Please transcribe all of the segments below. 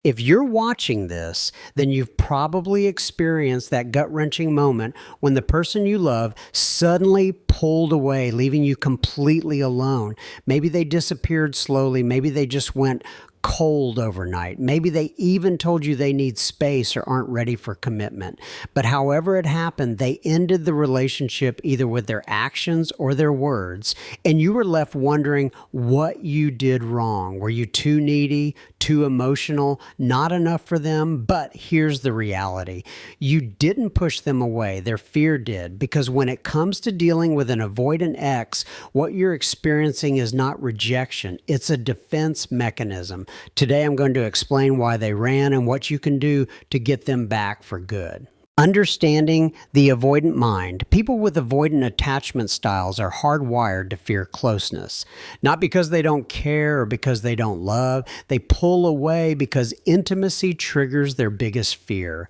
If you're watching this, then you've probably experienced that gut-wrenching moment when the person you love suddenly pulled away, leaving you completely alone. Maybe they disappeared slowly. Maybe they just went cold overnight. Maybe they even told you they need space or aren't ready for commitment. But however it happened, they ended the relationship either with their actions or their words, and you were left wondering what you did wrong. Were you too needy, too emotional, not enough for them? But here's the reality. You didn't push them away. Their fear did, because when it comes to dealing with an avoidant ex, what you're experiencing is not rejection. It's a defense mechanism. Today, I'm going to explain why they ran and what you can do to get them back for good. Understanding the avoidant mind. People with avoidant attachment styles are hardwired to fear closeness. Not because they don't care or because they don't love. They pull away because intimacy triggers their biggest fear: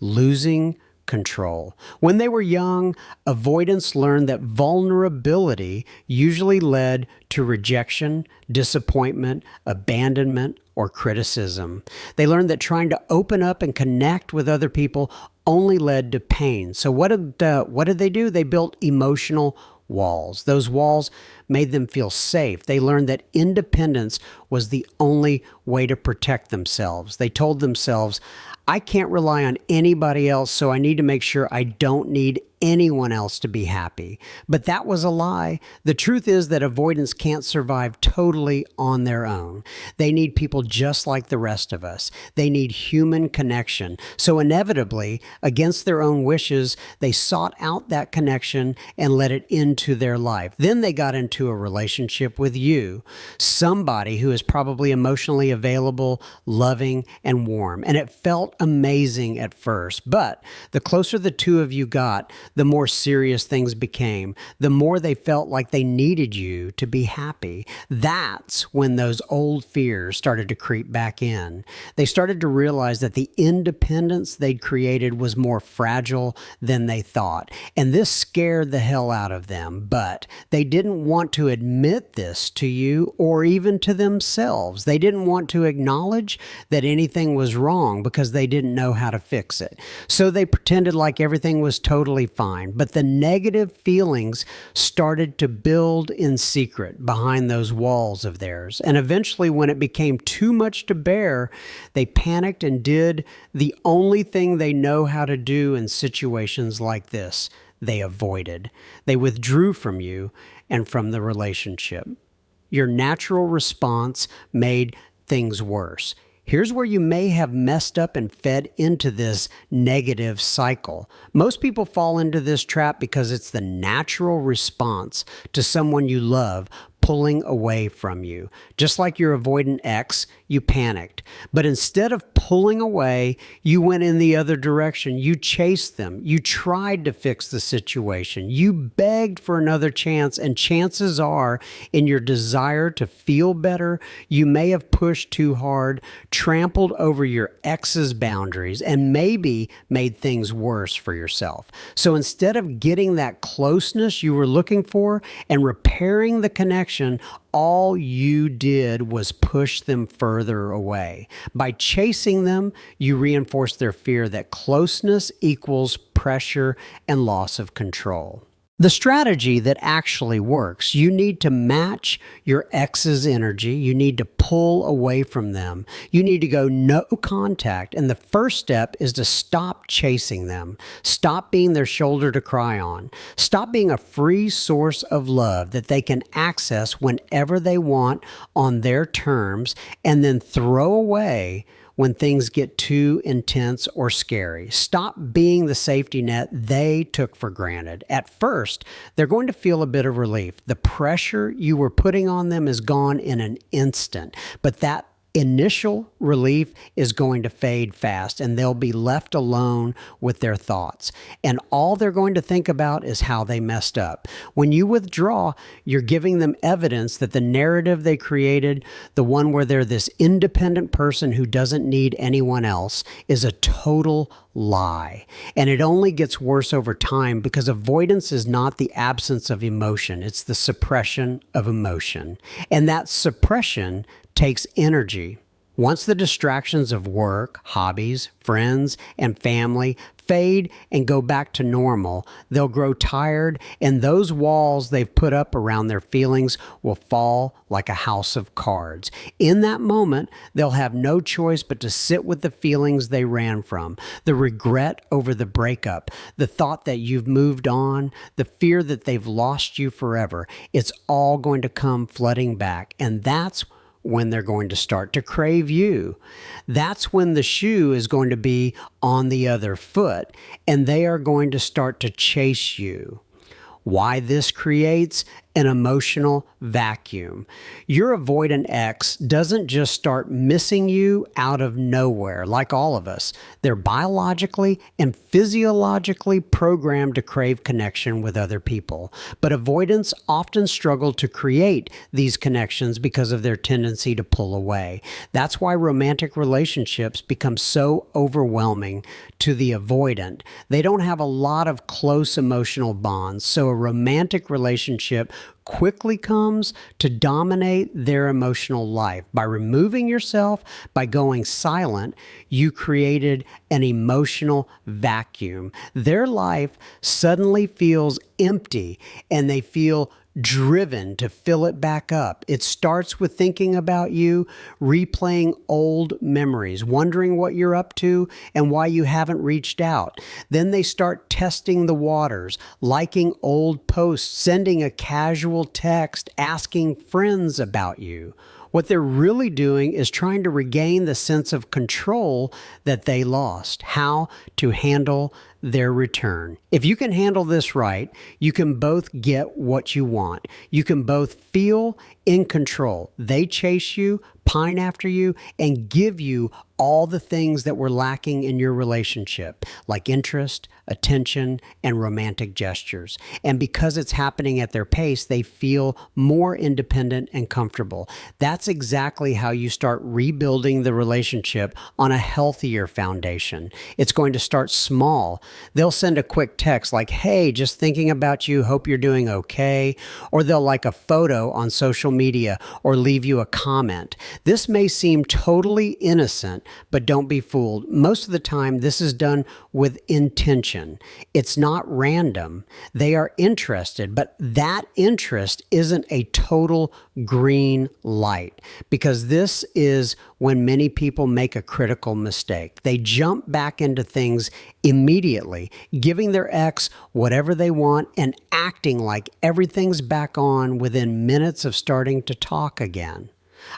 losing control. When they were young, avoidants learned that vulnerability usually led to rejection, disappointment, abandonment, or criticism. They learned that trying to open up and connect with other people only led to pain. So what did they do? They built emotional walls. Those walls made them feel safe. They learned that independence was the only way to protect themselves. They told themselves, I can't rely on anybody else, so I need to make sure I don't need anyone else to be happy. But that was a lie. The truth is that avoidants can't survive totally on their own. They need people just like the rest of us. They need human connection. So inevitably, against their own wishes, they sought out that connection and let it into their life. Then they got into a relationship with you, somebody who is probably emotionally available, loving, and warm. And it felt amazing at first. But the closer the two of you got, the more serious things became, the more they felt like they needed you to be happy. That's when those old fears started to creep back in. They started to realize that the independence they'd created was more fragile than they thought. And this scared the hell out of them, but they didn't want to admit this to you or even to themselves. They didn't want to acknowledge that anything was wrong because they didn't know how to fix it. So they pretended like everything was totally fine. But the negative feelings started to build in secret behind those walls of theirs. And eventually, when it became too much to bear, they panicked and did the only thing they know how to do in situations like this. They avoided. They withdrew from you and from the relationship. Your natural response made things worse. Here's where you may have messed up and fed into this negative cycle. Most people fall into this trap because it's the natural response to someone you love pulling away from you. Just like your avoidant ex, you panicked. But instead of pulling away, you went in the other direction. You chased them. You tried to fix the situation. You begged for another chance, and chances are, in your desire to feel better, you may have pushed too hard, trampled over your ex's boundaries, and maybe made things worse for yourself. So instead of getting that closeness you were looking for and repairing the connection, all you did was push them further away. By chasing them, you reinforce their fear that closeness equals pressure and loss of control. The strategy that actually works: you need to match your ex's energy. You need to pull away from them. You need to go no contact. And the first step is to stop chasing them. Stop being their shoulder to cry on. Stop being a free source of love that they can access whenever they want on their terms, and then throw away when things get too intense or scary. Stop being the safety net they took for granted. At first, they're going to feel a bit of relief. The pressure you were putting on them is gone in an instant, but that initial relief is going to fade fast, and they'll be left alone with their thoughts. And all they're going to think about is how they messed up. When you withdraw, you're giving them evidence that the narrative they created, the one where they're this independent person who doesn't need anyone else, is a total lie. And it only gets worse over time, because avoidance is not the absence of emotion. It's the suppression of emotion. And that suppression takes energy. Once the distractions of work, hobbies, friends, and family fade and go back to normal, they'll grow tired, and those walls they've put up around their feelings will fall like a house of cards. In that moment, they'll have no choice but to sit with the feelings they ran from, the regret over the breakup, the thought that you've moved on, the fear that they've lost you forever. It's all going to come flooding back, and that's when they're going to start to crave you. That's when the shoe is going to be on the other foot, and they are going to start to chase you. Why this creates an emotional vacuum. Your avoidant ex doesn't just start missing you out of nowhere like all of us. They're biologically and physiologically programmed to crave connection with other people. But avoidants often struggle to create these connections because of their tendency to pull away. That's why romantic relationships become so overwhelming to the avoidant. They don't have a lot of close emotional bonds, so a romantic relationship quickly comes to dominate their emotional life. By removing yourself, by going silent, you created an emotional vacuum. Their life suddenly feels empty, and they feel driven to fill it back up. It starts with thinking about you, replaying old memories, wondering what you're up to and why you haven't reached out. Then they start testing the waters, liking old posts, sending a casual text, asking friends about you. What they're really doing is trying to regain the sense of control that they lost, how to handle their return. If you can handle this right, you can both get what you want. You can both feel in control. They chase you, pine after you, and give you all the things that were lacking in your relationship, like interest, attention, and romantic gestures. And because it's happening at their pace, they feel more independent and comfortable. That's exactly how you start rebuilding the relationship on a healthier foundation. It's going to start small. They'll send a quick text like, "Hey, just thinking about you, hope you're doing okay." Or they'll like a photo on social media or leave you a comment. This may seem totally innocent, but don't be fooled. Most of the time, this is done with intention. It's not random. They are interested, but that interest isn't a total green light, because this is when many people make a critical mistake. They jump back into things immediately, giving their ex whatever they want and acting like everything's back on within minutes of starting to talk again.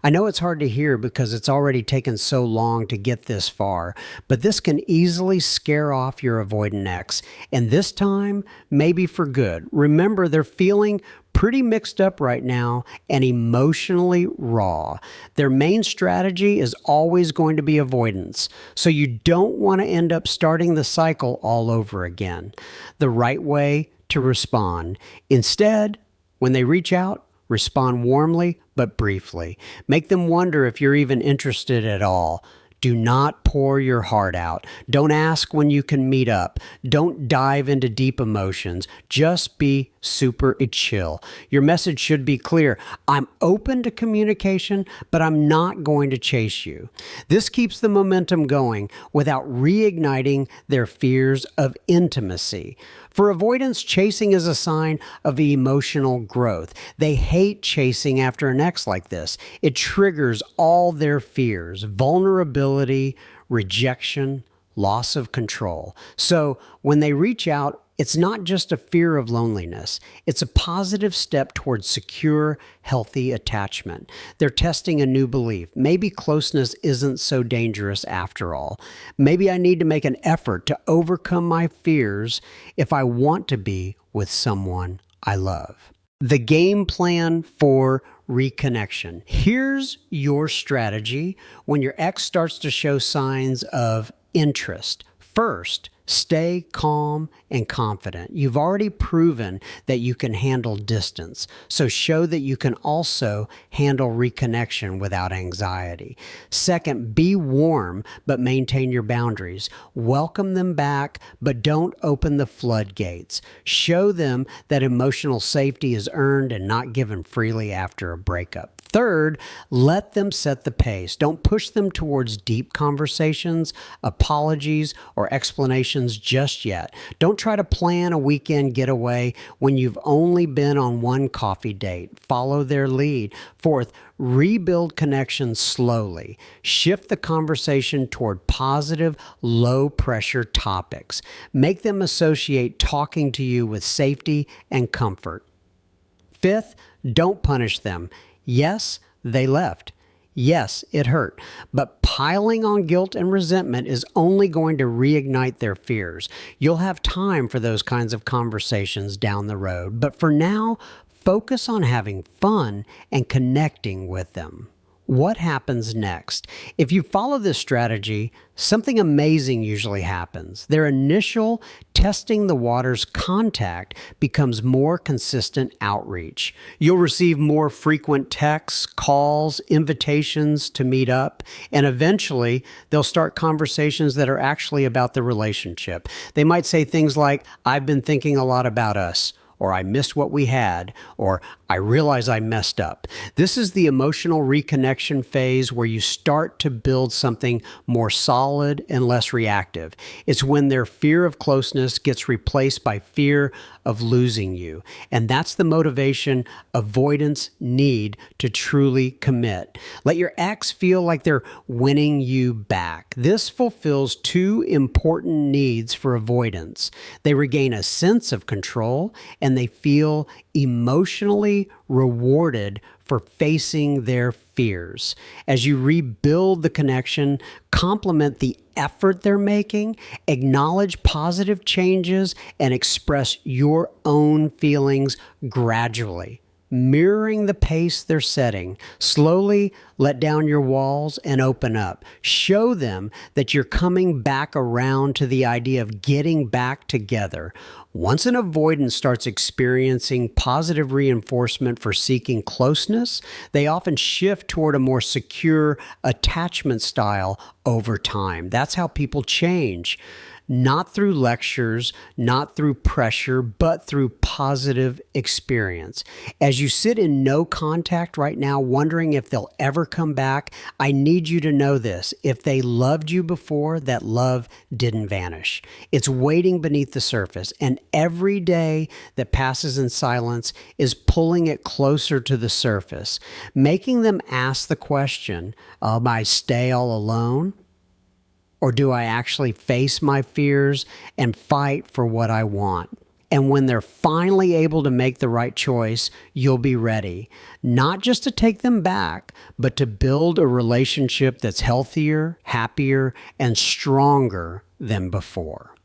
I know it's hard to hear because it's already taken so long to get this far, but this can easily scare off your avoidant ex, and this time, maybe for good. Remember, they're feeling pretty mixed up right now and emotionally raw. Their main strategy is always going to be avoidance, so you don't want to end up starting the cycle all over again. The right way to respond. Instead, when they reach out, respond warmly but briefly. Make them wonder if you're even interested at all. Do not pour your heart out. Don't ask when you can meet up. Don't dive into deep emotions. Just be super chill. Your message should be clear. I'm open to communication, but I'm not going to chase you. This keeps the momentum going without reigniting their fears of intimacy. For avoidance, chasing is a sign of emotional growth. They hate chasing after an ex like this. It triggers all their fears, vulnerability, rejection, loss of control. So when they reach out, it's not just a fear of loneliness. It's a positive step towards secure, healthy attachment. They're testing a new belief. Maybe closeness isn't so dangerous after all. Maybe I need to make an effort to overcome my fears if I want to be with someone I love. The game plan for reconnection. Here's your strategy when your ex starts to show signs of interest. First, stay calm and confident. You've already proven that you can handle distance, so show that you can also handle reconnection without anxiety. Second, be warm, but maintain your boundaries. Welcome them back, but don't open the floodgates. Show them that emotional safety is earned and not given freely after a breakup. Third, let them set the pace. Don't push them towards deep conversations, apologies, or explanations just yet. Don't try to plan a weekend getaway when you've only been on one coffee date. Follow their lead. Fourth, rebuild connections slowly. Shift the conversation toward positive, low-pressure topics. Make them associate talking to you with safety and comfort. Fifth, don't punish them. Yes, they left. Yes, it hurt. But piling on guilt and resentment is only going to reignite their fears. You'll have time for those kinds of conversations down the road. But for now, focus on having fun and connecting with them. What happens next? If you follow this strategy, something amazing usually happens. Their initial testing the waters contact becomes more consistent outreach. You'll receive more frequent texts, calls, invitations to meet up, and eventually they'll start conversations that are actually about the relationship. They might say things like, "I've been thinking a lot about us," or "I missed what we had," or "I realize I messed up." This is the emotional reconnection phase where you start to build something more solid and less reactive. It's when their fear of closeness gets replaced by fear of losing you. And that's the motivation avoidants need to truly commit. Let your ex feel like they're winning you back. This fulfills two important needs for avoidance. They regain a sense of control and they feel emotionally rewarded for facing their fears. As you rebuild the connection, compliment the effort they're making, acknowledge positive changes, and express your own feelings gradually, mirroring the pace they're setting. Slowly let down your walls and open up. Show them that you're coming back around to the idea of getting back together. Once an avoidant starts experiencing positive reinforcement for seeking closeness, they often shift toward a more secure attachment style over time. That's how people change. Not through lectures, not through pressure, but through positive experience. As you sit in no contact right now, wondering if they'll ever come back, I need you to know this. If they loved you before, that love didn't vanish. It's waiting beneath the surface, and every day that passes in silence is pulling it closer to the surface, making them ask the question, am I stay all alone? Or do I actually face my fears and fight for what I want? And when they're finally able to make the right choice, you'll be ready, not just to take them back, but to build a relationship that's healthier, happier, and stronger than before.